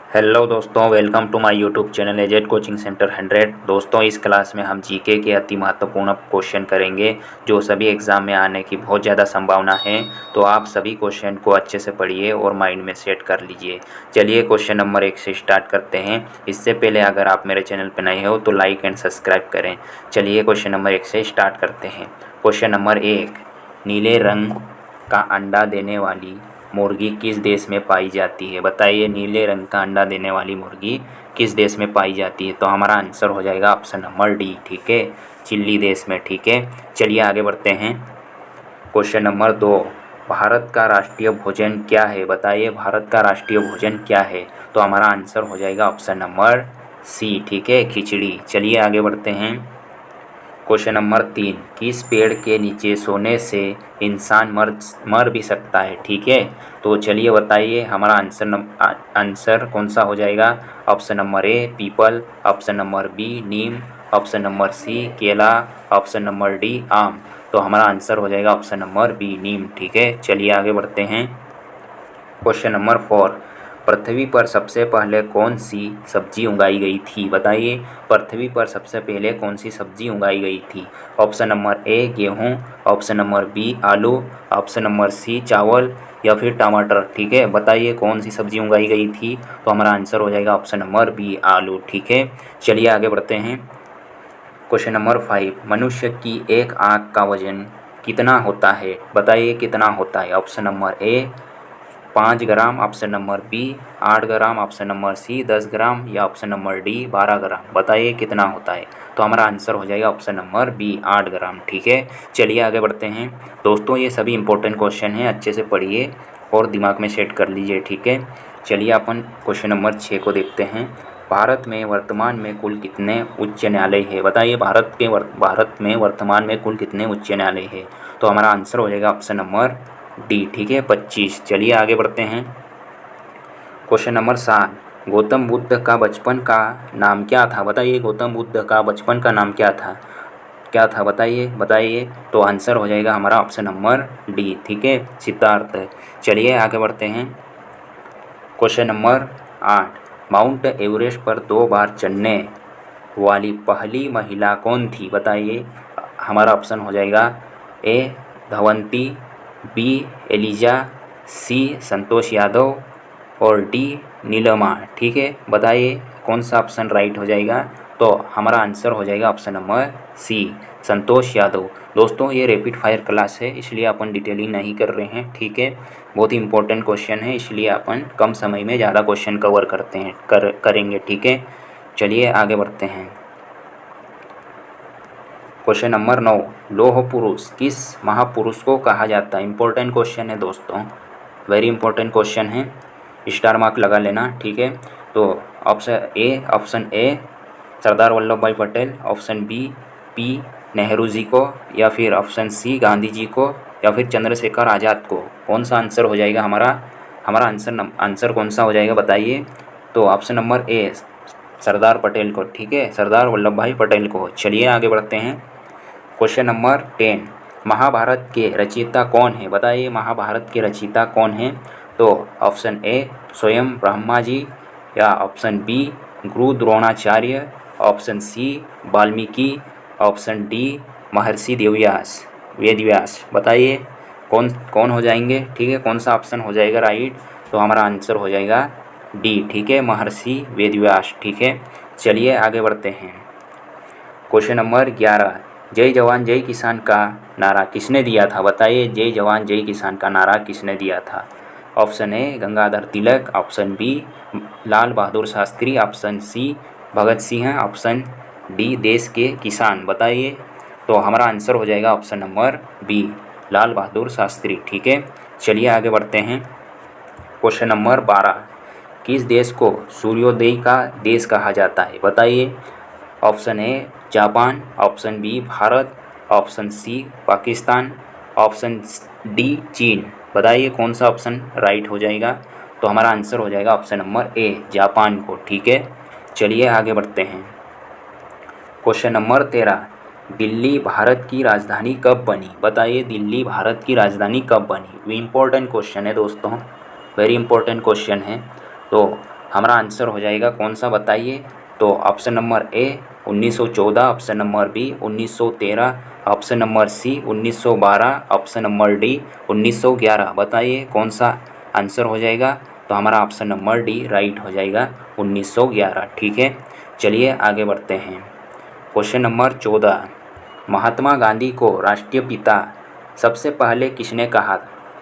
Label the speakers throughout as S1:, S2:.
S1: Hello दोस्तों, welcome to my YouTube channel AZ coaching centre 100। दोस्तों, इस क्लास में हम जीके के अति महत्वपूर्ण क्वेश्चन करेंगे जो सभी एग्ज़ाम में आने की बहुत ज़्यादा संभावना है। तो आप सभी क्वेश्चन को अच्छे से पढ़िए और माइंड में सेट कर लीजिए। चलिए क्वेश्चन नंबर 1 से स्टार्ट करते हैं। इससे पहले अगर आप मेरे चैनल पर नए हो तो लाइक एंड सब्सक्राइब करें। चलिए क्वेश्चन नंबर 1 से स्टार्ट करते हैं। क्वेश्चन नंबर 1, नीले रंग का अंडा देने वाली मुर्गी किस देश में पाई जाती है? बताइए, नीले रंग का अंडा देने वाली मुर्गी किस देश में पाई जाती है? तो हमारा आंसर हो जाएगा ऑप्शन नंबर डी। ठीक है, चिली देश में। ठीक है, चलिए आगे बढ़ते हैं। क्वेश्चन नंबर 2, भारत का राष्ट्रीय भोजन क्या है? बताइए, भारत का राष्ट्रीय भोजन क्या है? तो हमारा आंसर हो जाएगा ऑप्शन नंबर सी। ठीक है, खिचड़ी। चलिए आगे बढ़ते हैं। क्वेश्चन नंबर 3, किस पेड़ के नीचे सोने से इंसान मर भी सकता है? ठीक है, तो चलिए बताइए, हमारा आंसर कौन सा हो जाएगा? ऑप्शन नंबर ए पीपल, ऑप्शन नंबर बी नीम, ऑप्शन नंबर सी केला, ऑप्शन नंबर डी आम। तो हमारा आंसर हो जाएगा ऑप्शन नंबर बी नीम। ठीक है, चलिए आगे बढ़ते हैं। क्वेश्चन नंबर 4, पृथ्वी पर सबसे पहले कौन सी सब्जी उगाई गई थी? बताइए, पृथ्वी पर सबसे पहले कौन सी सब्जी उगाई गई थी? ऑप्शन नंबर ए गेहूँ, ऑप्शन नंबर बी आलू, ऑप्शन नंबर सी चावल या फिर टमाटर। ठीक है, बताइए कौन सी सब्जी उगाई गई थी? तो हमारा आंसर हो जाएगा ऑप्शन नंबर बी आलू। ठीक है, चलिए आगे बढ़ते हैं। क्वेश्चन नंबर 5, मनुष्य की एक आँख का वजन कितना होता है? बताइए कितना होता है? Option number A 5 gram, option number B 8 gram, option number C 10 gram या ऑप्शन नंबर डी 12 ग्राम। बताइए कितना होता है? तो हमारा आंसर हो जाएगा ऑप्शन नंबर बी 8 ग्राम। ठीक है, चलिए आगे बढ़ते हैं। दोस्तों, ये सभी इंपॉर्टेंट क्वेश्चन हैं, अच्छे से पढ़िए और दिमाग में सेट कर लीजिए। ठीक है, चलिए अपन क्वेश्चन नंबर 6 को देखते हैं। भारत में वर्तमान में कुल कितने उच्च न्यायालय है? बताइए, भारत में वर्तमान में कुल कितने उच्च न्यायालय है? तो हमारा आंसर हो जाएगा ऑप्शन नंबर डी। ठीक है, 25। चलिए आगे बढ़ते हैं। क्वेश्चन नंबर 7, गौतम बुद्ध का बचपन का नाम क्या था? बताइए, गौतम बुद्ध का बचपन का नाम क्या था? बताइए बताइए। तो आंसर हो जाएगा हमारा ऑप्शन नंबर डी। ठीक है, सिद्धार्थ। चलिए आगे बढ़ते हैं। क्वेश्चन नंबर 8, माउंट एवरेस्ट पर 2 बार चढ़ने वाली पहली महिला कौन थी? बताइए, हमारा ऑप्शन हो जाएगा ए धवंती, बी एलिजा, सी संतोष यादव और डी नीलमा। ठीक है, बताइए कौन सा ऑप्शन राइट हो जाएगा? तो हमारा आंसर हो जाएगा ऑप्शन नंबर सी संतोष यादव। दोस्तों, ये रैपिड फायर क्लास है, इसलिए अपन डिटेलिंग नहीं कर रहे हैं। ठीक है, बहुत ही इंपॉर्टेंट क्वेश्चन है, इसलिए अपन कम समय में ज़्यादा क्वेश्चन कवर करते हैं करेंगे। ठीक है, चलिए आगे बढ़ते हैं। क्वेश्चन नंबर 9, लौह पुरुष किस महापुरुष को कहा जाता है? इंपॉर्टेंट क्वेश्चन है दोस्तों, वेरी इंपॉर्टेंट क्वेश्चन है, स्टार मार्क लगा लेना। ठीक है, तो ऑप्शन ए Sardar Vallabh Bhai Patel, option B P Nehru ji को, या फिर ऑप्शन सी गांधी जी को, या फिर चंद्रशेखर आज़ाद को। कौन सा आंसर हो जाएगा हमारा? हमारा आंसर कौन सा हो जाएगा बताइए? तो ऑप्शन नंबर ए सरदार पटेल को। ठीक है, सरदार वल्लभ भाई पटेल को। चलिए आगे बढ़ते हैं। क्वेश्चन नंबर 10, महाभारत के रचयिता कौन है? बताइए, महाभारत के रचयिता कौन है? तो ऑप्शन ए स्वयं ब्रह्मा जी, या option B Guru Dronacharya, option C Valmiki, option D Maharshi Vedvyas. बताइए कौन कौन हो जाएंगे? ठीक है, कौन सा ऑप्शन हो जाएगा राइट? तो हमारा आंसर हो जाएगा डी। ठीक है, महर्षि वेदव्यास। ठीक है, चलिए आगे बढ़ते हैं। क्वेश्चन नंबर 11, जय जवान जय किसान का नारा किसने दिया था? बताइए, जय जवान जय किसान का नारा किसने दिया था? Option A Gangadhar Tilak, option B Lal Bahadur Shastri, option C Bhagat Singh, option D देश के किसान। बताइए, तो हमारा आंसर हो जाएगा option number B Lal Bahadur Shastri. ठीक है, चलिए आगे बढ़ते हैं। क्वेश्चन नंबर 12, किस देश को सूर्योदय का देश कहा जाता है? बताइए, option A Japan, option B Bharat, option C Pakistan, option D चीन। बताइए कौन सा ऑप्शन राइट हो जाएगा? तो हमारा आंसर हो जाएगा ऑप्शन नंबर ए जापान को। ठीक है, चलिए आगे बढ़ते हैं। क्वेश्चन नंबर 13, दिल्ली भारत की राजधानी कब बनी? बताइए, दिल्ली भारत की राजधानी कब बनी? वो इम्पोर्टेंट क्वेश्चन है दोस्तों, वेरी इंपॉर्टेंट क्वेश्चन है। तो हमारा आंसर हो जाएगा कौन सा बताइए। तो option number A 1914, option number B 1913, option number C 1912, option number D 1911। बताइए कौन सा आंसर हो जाएगा। तो हमारा ऑप्शन नंबर डी राइट हो जाएगा 1911। ठीक है, चलिए आगे बढ़ते हैं। क्वेश्चन नंबर 14, महात्मा गांधी को राष्ट्रीय पिता सबसे पहले किसने कहा।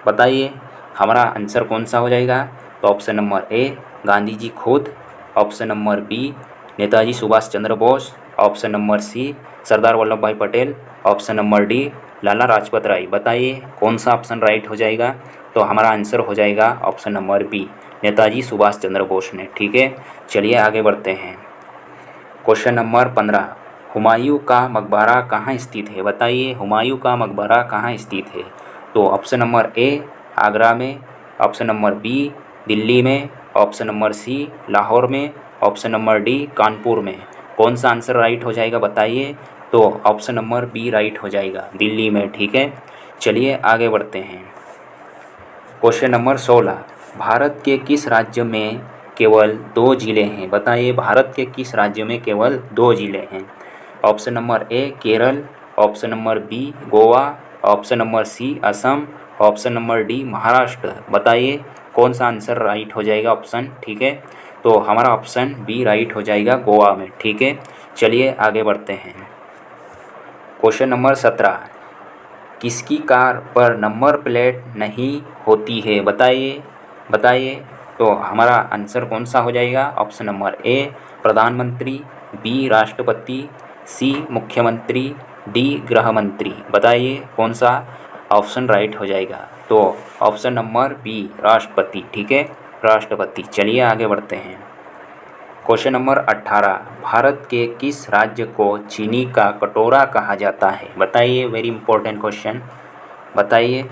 S1: बताइए हमारा आंसर कौन सा हो जाएगा। तो option number A Gandhi ji खुद, option number B Netaji Subhash Chandra Bose, option number C Sardar Vallabh Bhai Patel, option number D Lala Lajpat Rai. बताइए कौन सा ऑप्शन राइट हो जाएगा। तो हमारा आंसर हो जाएगा option number B Netaji Subhash Chandra Bose ने। ठीक है, चलिए आगे बढ़ते हैं। क्वेश्चन नंबर 15, हुमायूं का मकबरा कहाँ स्थित है। बताइए हुमायूं का मकबरा कहाँ स्थित है। तो ऑप्शन नंबर ए आगरा में, ऑप्शन नंबर बी दिल्ली में, ऑप्शन नंबर सी लाहौर में, ऑप्शन नंबर डी कानपुर में। कौन सा आंसर राइट हो जाएगा बताइए। तो ऑप्शन नंबर बी राइट हो जाएगा, दिल्ली में। ठीक है, चलिए आगे बढ़ते हैं। क्वेश्चन नंबर 16, भारत के किस राज्य में केवल 2 जिले हैं। बताइए भारत के किस राज्य में केवल 2 जिले हैं। Option number A Kerala, option number B Goa, option number C Assam, option number D Maharashtra. बताइए कौन सा आंसर राइट हो जाएगा ऑप्शन। ठीक है, तो हमारा ऑप्शन बी राइट हो जाएगा, गोवा में। ठीक है, चलिए आगे बढ़ते हैं। क्वेश्चन नंबर 17, किसकी कार पर नंबर प्लेट नहीं होती है। बताइए तो हमारा आंसर कौन सा हो जाएगा। ऑप्शन नंबर ए प्रधानमंत्री, बी राष्ट्रपति, सी मुख्यमंत्री, डी गृह मंत्री। बताइए कौन सा ऑप्शन राइट हो जाएगा। तो ऑप्शन नंबर बी राष्ट्रपति। ठीक है, राष्ट्रपति। चलिए आगे बढ़ते हैं। क्वेश्चन नंबर 18, भारत के किस राज्य को चीनी का कटोरा कहा जाता है। बताइए वेरी इंपॉर्टेंट क्वेश्चन। बताइए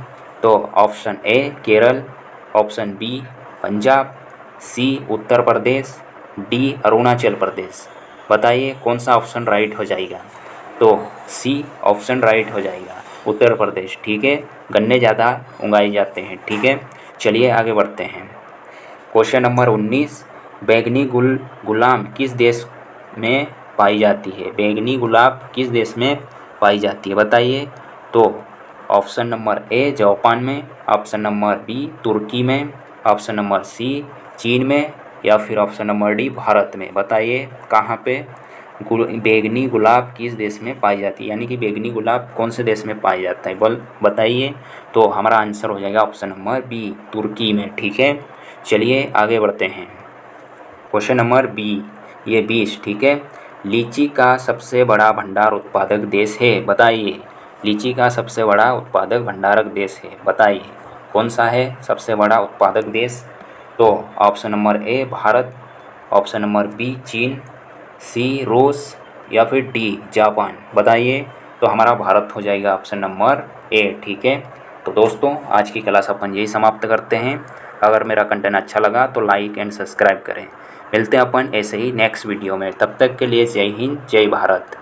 S1: तो option A Kerala, option B Punjab, C Uttar Pradesh, D Arunachal Pradesh. बताइए कौन सा ऑप्शन राइट हो जाएगा। तो सी ऑप्शन राइट हो जाएगा, उत्तर प्रदेश। ठीक है, गन्ने ज़्यादा उगाए जाते हैं। ठीक है, चलिए आगे बढ़ते हैं। क्वेश्चन नंबर 19, बैंगनी गुलाब किस देश में पाई जाती है। बैंगनी गुलाब किस देश में पाई जाती है। बताइए तो ऑप्शन नंबर ए जापान में, ऑप्शन नंबर बी तुर्की में, ऑप्शन नंबर सी चीन में, या फिर ऑप्शन नंबर डी भारत में। बताइए कहाँ पे बैंगनी गुलाब किस देश में पाई जाती है, यानी कि बैंगनी गुलाब कौन से देश में पाया जाता है बताइए। तो हमारा आंसर हो जाएगा ऑप्शन नंबर बी तुर्की में। ठीक है, चलिए आगे बढ़ते हैं। क्वेश्चन नंबर बी ये 20। ठीक है, लीची का सबसे बड़ा भंडार उत्पादक देश है। बताइए लीची का सबसे बड़ा उत्पादक भंडारक देश है। बताइए कौन सा है सबसे बड़ा उत्पादक देश। तो option number A Bharat, option number B चीन, सी रूस, या फिर डी जापान। बताइए तो हमारा भारत हो जाएगा ऑप्शन नंबर ए। ठीक है, तो दोस्तों आज की क्लास अपन यही समाप्त करते हैं। अगर मेरा कंटेंट अच्छा लगा तो लाइक एंड सब्सक्राइब करें। मिलते हैं अपन ऐसे ही नेक्स्ट वीडियो में। तब तक के लिए जय हिंद, जय भारत।